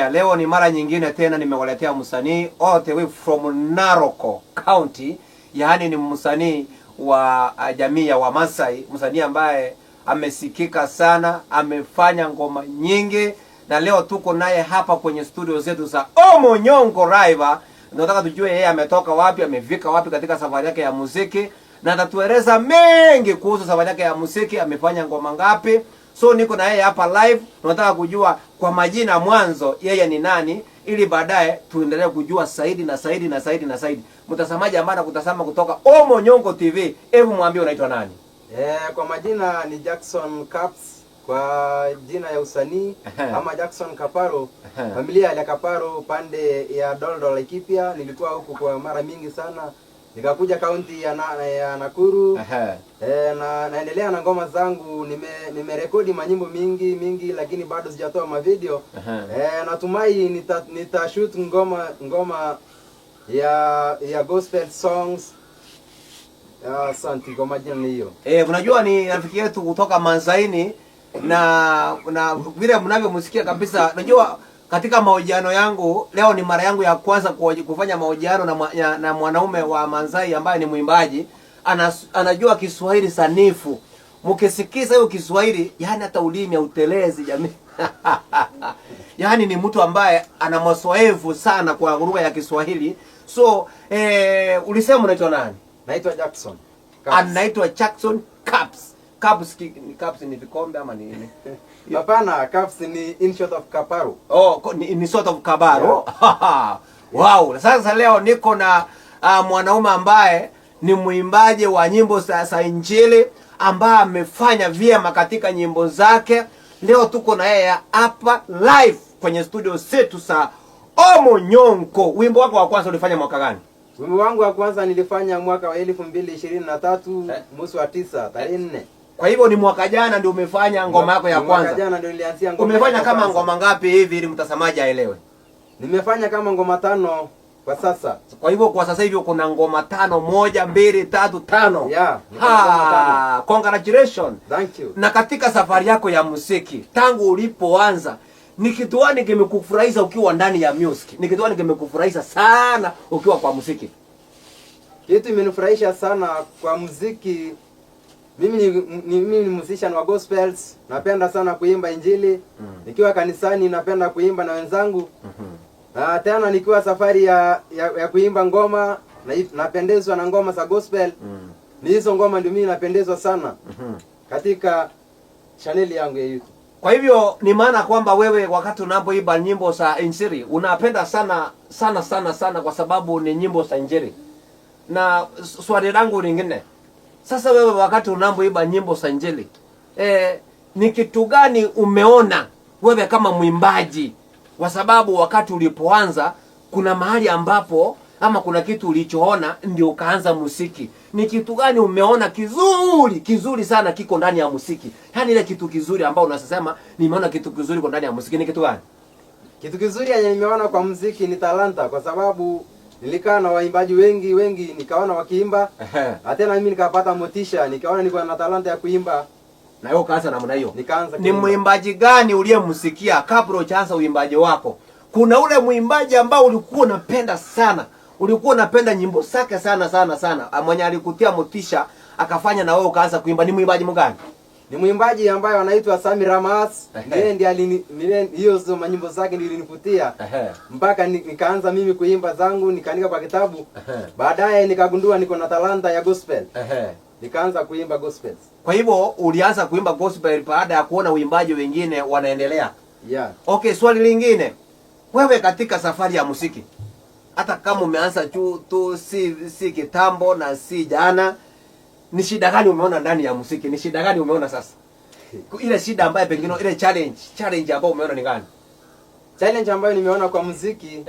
Leo ni mara nyingine tena nimewaletea msanii all the way from Narok County, yaani ni msanii wa jamii ya Wamasai, msanii ambaye amesikika sana, amefanya ngoma nyingi, na leo tuko naye hapa kwenye studio zetu za Omonyongo Raiva. Nataka tujue yeye ametoka wapi, amefika wapi katika safari yake ya muziki, na atatueleza mengi kuhusu safari yake ya muziki, amefanya ngoma ngapi. So niko na yeye hapa live, tunataka kujua kwa majina mwanzo yeye ni nani, ili baadaye tuendelee kujua zaidi na zaidi na zaidi na zaidi. Mtazamaji ambaye anakutazama kutoka Omonyongo TV, hebu mwambie unaitwa nani? Kwa majina ni Jackson Caps, kwa jina ya usanii ama Jackson Kaparo. Familia ya Kaparo pande ya Doldol Laikipia. Nilikuwa huku kwa mara mingi sana, nikakuja kaunti ya Nakuru. Naendelea na ngoma zangu, nimerekodi manyimbo mingi lakini bado sijatoa mavideo. Natumai nitashoot ngoma ya gospel songs. Asante, kwa majina ni hiyo. Unajua ni rafiki yetu kutoka Manzaini, na vile mnavyomsikia kabisa. Unajua katika mahojiano yangu leo ni mara yangu ya kwanza kufanya mahojiano na mwanaume wa Manzai ambaye ni mwimbaji, anajua Kiswahili sanifu. Mkisikiza hiyo Kiswahili, yani hata ulimi hautelezi jamii. Yani ni mtu ambaye ana mazoefu sana kwa lugha ya Kiswahili. So ulisema unaitwa nani? Naitwa Jackson. Anaitwa Jackson Caps. Caps ni vikombe ama nini? Hapana, Caps ni in short of Kaparo. Ni sort of Kabaro. Yeah. Wow. Sasa leo niko na mwanaume ambaye ni mwimbaji wa nyimbo za Injili, ambaye amefanya vyema katika nyimbo zake. Leo tuko na yeye hapa live kwenye studio zetu za Omonyongo. Wimbo wako wa kwanza ulifanya mwaka gani? Wimbo wangu wa kwanza nilifanya mwaka wa 2023 mwezi wa 9 tarehe 4. Kwa hivyo ni mwaka jana ndio umefanya ngoma yako ya kwanza. Mwaka jana ndio nilianzia ngoma. Umefanya kama ngoma ngapi hivi ili mtazamaji aelewe? Nimefanya kama ngoma 5 kwa sasa. Kwa hivyo kwa sasa hivi kuna ngoma 5, 1 2 3 5. Yeah. Congratulations. Thank you. Na katika safari yako ya muziki, tangu ulipoanza, ni kitu gani kimekufurahisha ukiwa ndani ya music? Ni kitu gani kimekufurahisha sana ukiwa kwa muziki? Kitu imenifurahisha sana kwa muziki, mimi ni musician wa gospels. Napenda sana kuimba Injili. Nikiwa kanisani napenda kuimba na wenzangu. Tena nikiwa safari ya kuimba ngoma, napendezwa na ngoma za gospel. Ni hizo ngoma ndio mimi napendezwa sana katika channel yangu ya YouTube. Kwa hivyo ni maana kwamba wewe wakati unapoimba nyimbo za Injili unapenda sana kwa sababu ni nyimbo za Injili. Na swali langu lingine, sasa wewe wakati unapoimba nyimbo za Injili, ni kitu gani umeona wewe kama mwimbaji? Kwa sababu wakati ulipoanza kuna mahali ambapo ama kuna kitu ulichoona ndio ukaanza muziki. Ni kitu gani umeona kizuri sana kiko ndani ya muziki? Yaani ile kitu kizuri ambao unasema nimeona kitu kizuri kiko ndani ya muziki, ni kitu gani? Kitu kizuri yenye nimeona kwa muziki ni talanta, kwa sababu nilikaa na waimbaji wengi nikaona wakiimba. Hata na mimi nikapata motisha, nikaona niko na talanta ya kuimba. Na wewe ukaanza namna hiyo. Nikaanza. Ni mwimbaji gani uliyemsikia kabla hujaanza uimbaji wako? Kuna ule mwimbaji ambao ulikuwa unapenda sana, ulikuwa unapenda nyimbo zake sana, mwenye alikutia motisha akafanya na wewe ukaanza kuimba? Ni mwimbaji mgani? Ni mwimbaji ambaye anaitwa Sami Ramas. Ndiye hiyo nyimbo zake nilinivutia. Mpaka nikaanza mimi kuimba zangu, nikaandika kwa kitabu. Baadaye nikagundua niko na talanta ya gospel. Nikaanza kuimba gospel. Kwa hivyo ulianza kuimba gospel baada ya kuona uimbaji wengine wanaendelea. Yeah. Okay, swali lingine. Wewe katika safari ya muziki, hata kama umeanza tu si kitambo na si jana, ni shida gani umeona ndani ya muziki? Ni shida gani umeona sasa? Ile shida ambayo pengine ile challenge ambayo umeona ni gani? Challenge ambayo nimeona kwa muziki,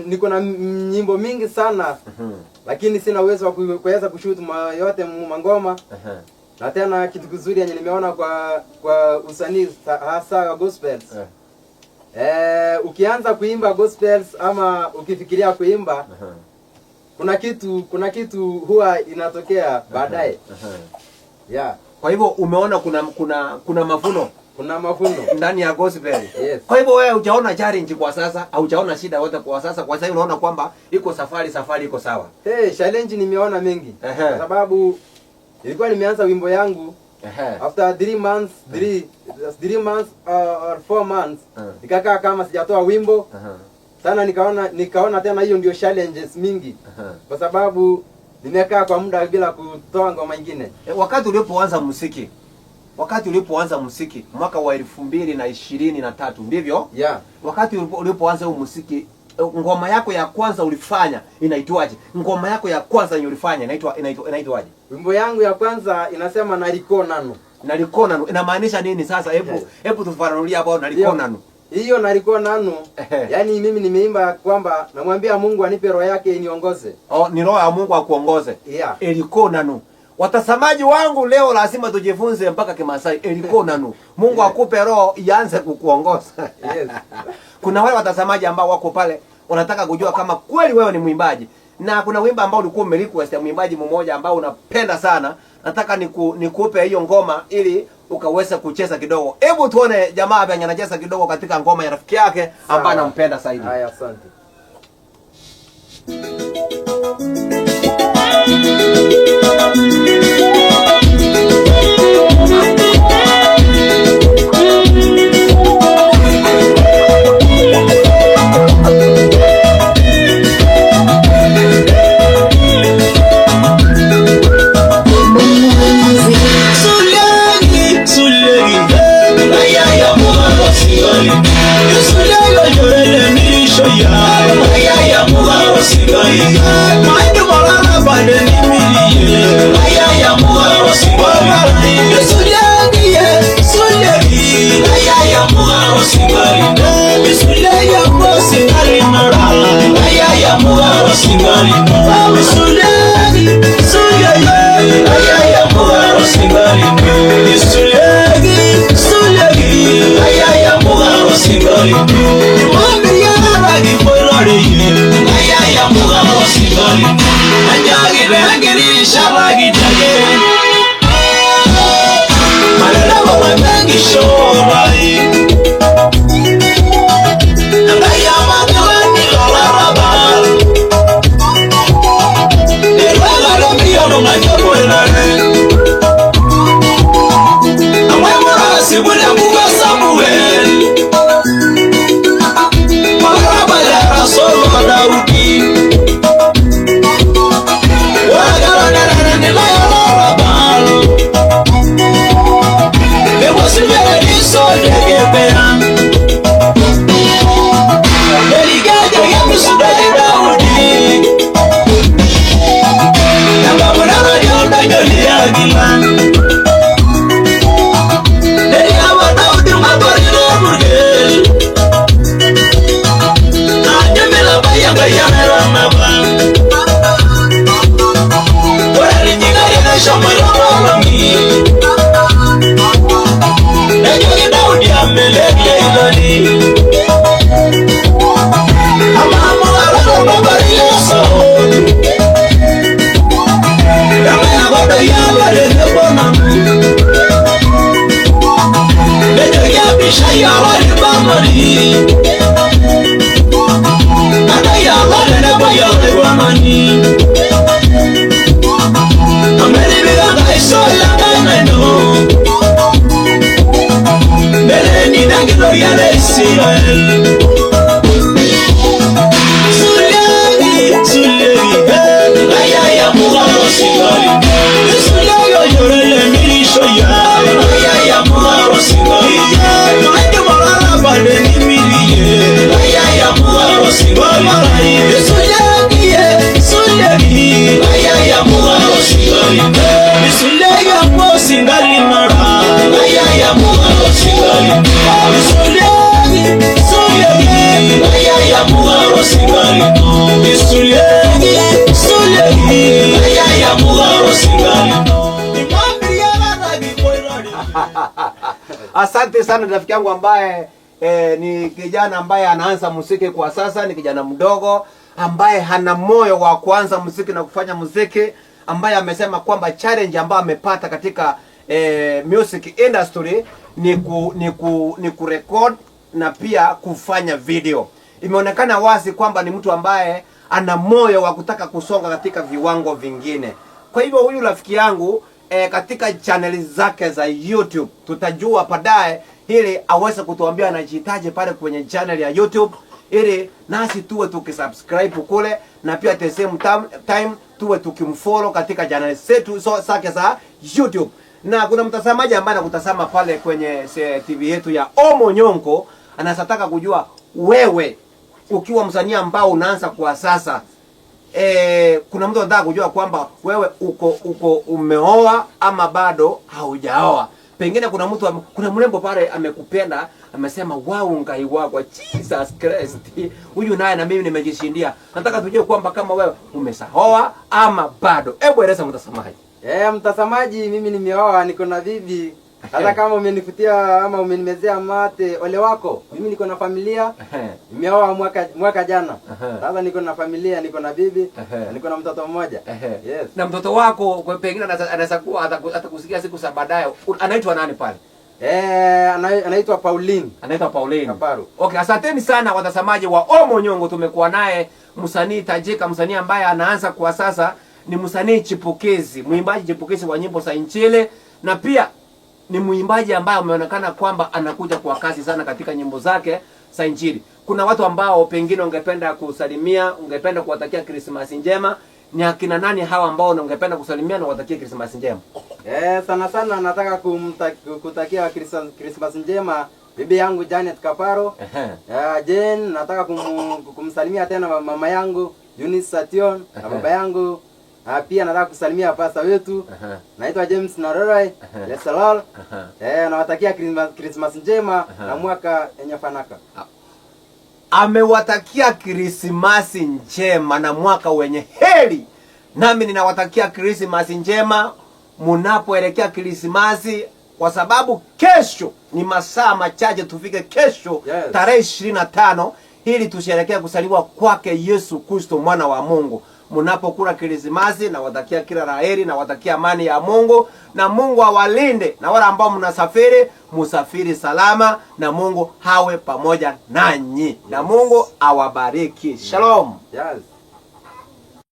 niko na nyimbo mingi sana. Lakini sina uwezo wa kuweza kushoot yote mangoma. Na tena kitu kizuri yenye nimeona kwa usanii hasa gospels. Ukianza kuimba gospels ama ukifikiria kuimba, kuna kitu huwa inatokea baadaye. Yeah. Kwa hivyo umeona kuna mavuno Kuna mafuno ndani ya gospel. Yes. Kwa hivyo wewe hujaona challenge kwa sasa, au hujaona shida yote kwa sasa. Kwa sasa unaona kwamba iko safari iko sawa. Challenge nimeona mengi. Kwa sababu nilikuwa nimeanza wimbo yangu after 3 months, 3 months or 4 months nikakaa kama sijatoa wimbo. Sana nikaona tena hiyo ndio challenges mingi. Kwa sababu nimekaa kwa muda bila kutoa ngoma nyingine. Wakati ulipoanza muziki mwaka wa 2023 ndivyo? Yeah. Wakati ulipoanza huu muziki, ngoma yako ya kwanza ulifanya inaitwaje? Ngoma yako ya kwanza ulifanya inaitwaje? Wimbo yangu ya kwanza inasema Nariko Nanu. Nariko Nanu inamaanisha nini sasa? Hebu tufafanulie hapo Nariko Nanu. Hiyo Nariko Nanu, yani mimi nimeimba kwamba namwambia Mungu anipe roho yake iniongoze. Ni roho ya Mungu akuongoze. Yeah. Nariko Nanu. Watazamaji wangu leo lazima tujifunze mpaka Kimasai. Nariko Nanu. Mungu akupe roho ianze kukuongoza. Yes. Kuna wale watazamaji ambao wako pale wanataka kujua kama kweli wewe ni mwimbaji. Na kuna wimbo ambao ulikuwa umerequest ya mwimbaji mmoja ambao unapenda sana. Nataka nikupe hiyo ngoma ili ukaweza kucheza kidogo. Hebu tuone jamaa venye anacheza kidogo katika ngoma ya rafiki yake ambaye anampenda zaidi. Haya, asante. Asante sana rafiki yangu ambaye ni kijana ambaye anaanza muziki kwa sasa, ni kijana mdogo ambaye hana moyo wa kuanza muziki na kufanya muziki, ambaye amesema kwamba challenge ambayo amepata katika music industry ni kurecord na pia kufanya video. Imeonekana wazi kwamba ni mtu ambaye ana moyo wa kutaka kusonga katika viwango vingine. Kwa hivyo huyu rafiki yangu katika channel zake za YouTube tutajua baadaye, ili aweze kutuambia anajihitaji pale kwenye channel ya YouTube, ili nasi tuwe tukisubscribe kule, na pia at the same time tuwe tukimfollow katika channel zetu zake za YouTube. Na kuna mtazamaji ambaye anakutazama pale kwenye TV yetu ya Omo Nyonko, anasataka kujua wewe ukiwa msanii ambao unaanza kwa sasa, kuna mtu anataka kujua kwamba wewe uko umeoa ama bado haujaoa. Pengine kuna mrembo pale amekupenda, amesema wow, ngai wako Jesus Christ, huyu naye na mimi nimejishindia. Nataka tujue kwamba kama wewe umesaoa ama bado. Hebu eleza mtazamaji. Mtazamaji, mimi nimeoa, niko na bibi. Hata kama umenifutia ama umenimezea mate, ole wako. Mimi niko na familia. Nimeoa mwaka jana. Sasa niko na familia, niko na bibi, niko na mtoto mmoja. Yes. Na mtoto wako pengine anaweza kuwa atakusikia siku za baadaye. Anaitwa nani pale? Anaitwa Pauline. Anaitwa Pauline Kaparu. Okay, asanteni sana watazamaji wa Omo Nyongo. Tumekuwa naye msanii tajika, msanii ambaye anaanza kwa sasa, ni msanii chipukizi, mwimbaji chipukizi wa nyimbo za Injili, na pia ni mwimbaji ambaye ameonekana kwamba anakuja kwa kasi sana katika nyimbo zake za Injili. Kuna watu ambao pengine ungependa kusalimia, ungependa kuwatakia Christmas njema. Ni akina nani hawa ambao ungependa kusalimia na kuwatakia Christmas njema? Sana nataka kutakia Christmas njema bibi yangu Janet Kaparo. Jane, nataka kumsalimia tena mama yangu Eunice Sation, na baba yangu. Pia nataka kusalimia pasta wetu. Naitwa James Narorai. Lesalal. Nawatakia Christmas njema na mwaka yenye fanaka. Amewatakia Christmas njema na mwaka wenye heri. Nami ninawatakia Christmas njema mnapoelekea Christmas, kwa sababu kesho ni masaa machache tufike kesho, yes, tarehe 25, ili tusherehekee kusaliwa kwake Yesu Kristo mwana wa Mungu. Mnapokula Krismasi, na watakia kila laheri, na watakia amani ya Mungu, na Mungu awalinde, na wale ambao mnasafiri, musafiri salama, na Mungu hawe pamoja nanyi, na Mungu awabariki. Shalom. Yes.